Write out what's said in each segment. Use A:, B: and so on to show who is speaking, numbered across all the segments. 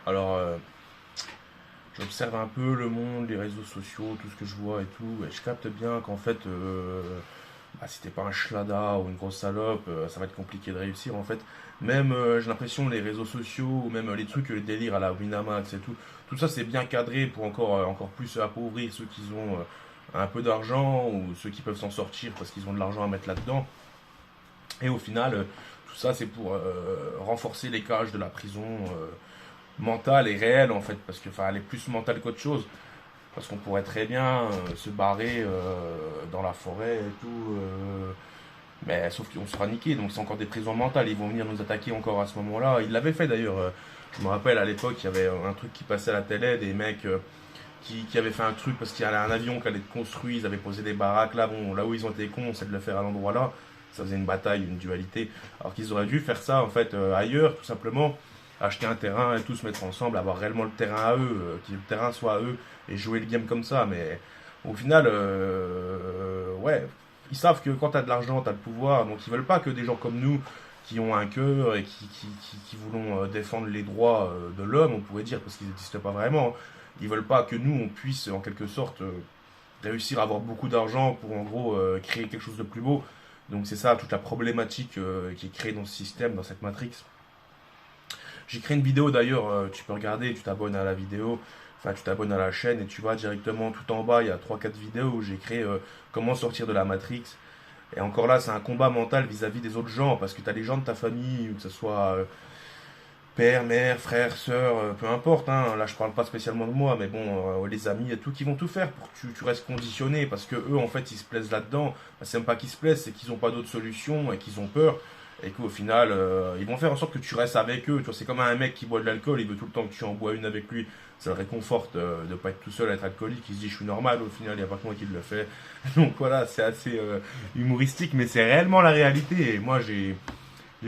A: Alors, j'observe un peu le monde, les réseaux sociaux, tout ce que je vois et tout, et je capte bien qu'en fait, si t'es pas un schlada ou une grosse salope, ça va être compliqué de réussir en fait. Même, j'ai l'impression, les réseaux sociaux, ou même les trucs, les délires à la Winamax et tout ça c'est bien cadré pour encore plus appauvrir ceux qui ont un peu d'argent ou ceux qui peuvent s'en sortir parce qu'ils ont de l'argent à mettre là-dedans. Et au final, tout ça c'est pour renforcer les cages de la prison mentale et réelle en fait, parce que enfin, elle est plus mentale qu'autre chose. Parce qu'on pourrait très bien se barrer dans la forêt et tout, mais sauf qu'on sera niqué, donc c'est encore des prisons mentales. Ils vont venir nous attaquer encore à ce moment-là. Ils l'avaient fait d'ailleurs. Je me rappelle à l'époque, il y avait un truc qui passait à la télé, des mecs qui avaient fait un truc parce qu'il y avait un avion qui allait être construit, ils avaient posé des baraques là. Bon, là où ils ont été cons, c'est de le faire à l'endroit là. Ça faisait une bataille, une dualité. Alors qu'ils auraient dû faire ça en fait ailleurs, tout simplement. Acheter un terrain et tous se mettre ensemble, avoir réellement le terrain à eux, que le terrain soit à eux et jouer le game comme ça. Mais au final, ouais, ils savent que quand t'as de l'argent, t'as le pouvoir. Donc ils veulent pas que des gens comme nous, qui ont un cœur et qui voulons défendre les droits de l'homme, on pourrait dire, parce qu'ils n'existent pas vraiment. Ils veulent pas que nous, on puisse en quelque sorte réussir à avoir beaucoup d'argent pour en gros créer quelque chose de plus beau. Donc c'est ça toute la problématique qui est créée dans ce système, dans cette matrix. J'ai créé une vidéo d'ailleurs, tu peux regarder, tu t'abonnes à la vidéo, enfin tu t'abonnes à la chaîne et tu vas directement tout en bas, il y a trois quatre vidéos où j'ai créé comment sortir de la Matrix. Et encore là, c'est un combat mental vis-à-vis des autres gens, parce que tu as les gens de ta famille, que ce soit père, mère, frère, sœur, peu importe, hein. Là je parle pas spécialement de moi, mais bon, les amis et tout, qui vont tout faire pour que tu restes conditionné, parce que eux en fait ils se plaisent là-dedans. C'est même pas qu'ils se plaisent, c'est qu'ils ont pas d'autre solution et qu'ils ont peur. Et qu'au final, ils vont faire en sorte que tu restes avec eux. Tu vois, c'est comme un mec qui boit de l'alcool, il veut tout le temps que tu en bois une avec lui. Ça le réconforte de ne pas être tout seul à être alcoolique. Il se dit, je suis normal, au final, il n'y a pas que moi qui le fait. Donc voilà, c'est assez humoristique, mais c'est réellement la réalité. Et moi,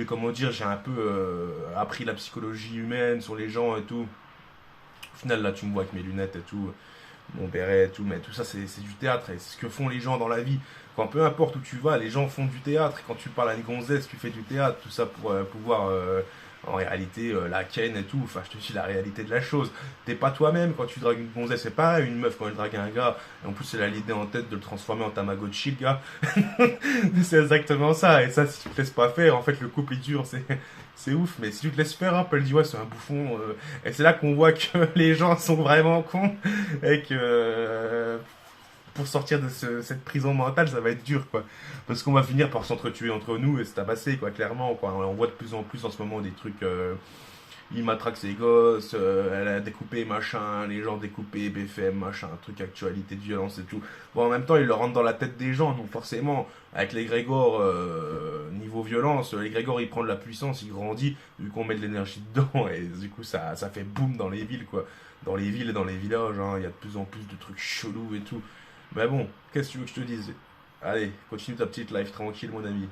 A: comment dire, j'ai un peu appris la psychologie humaine sur les gens et tout. Au final, là, tu me vois avec mes lunettes et tout, mon béret et tout, mais tout ça, c'est du théâtre et c'est ce que font les gens dans la vie. Enfin, peu importe où tu vas, les gens font du théâtre. Et quand tu parles à une gonzesse, tu fais du théâtre, tout ça pour pouvoir, en réalité, la ken et tout. Enfin, je te dis la réalité de la chose. T'es pas toi-même quand tu dragues une gonzesse, c'est pareil, une meuf quand elle drague un gars. Et en plus, elle a l'idée en tête de le transformer en Tamagotchi, le gars. C'est exactement ça. Et ça, si tu te laisses pas faire, en fait, le couple est dur, c'est ouf. Mais si tu te laisses faire, hop, elle dit ouais, c'est un bouffon. Et c'est là qu'on voit que les gens sont vraiment cons et que pour sortir de cette prison mentale, ça va être dur, quoi. Parce qu'on va finir par s'entretuer entre nous et se tabasser, quoi, clairement, quoi. On voit de plus en plus en ce moment des trucs. Il matraque ses gosses, elle a découpé machin, les gens découpés, BFM, machin, truc actualité de violence et tout. Bon, en même temps, il le rentre dans la tête des gens, donc forcément, avec les Grégor, niveau violence, les Grégor, il prend de la puissance, il grandit, vu qu'on met de l'énergie dedans, et du coup, ça fait boum dans les villes, quoi. Dans les villes et dans les villages, hein, il y a de plus en plus de trucs chelous et tout. Mais bon, qu'est-ce que tu veux que je te dise? Allez, continue ta petite life tranquille, mon ami.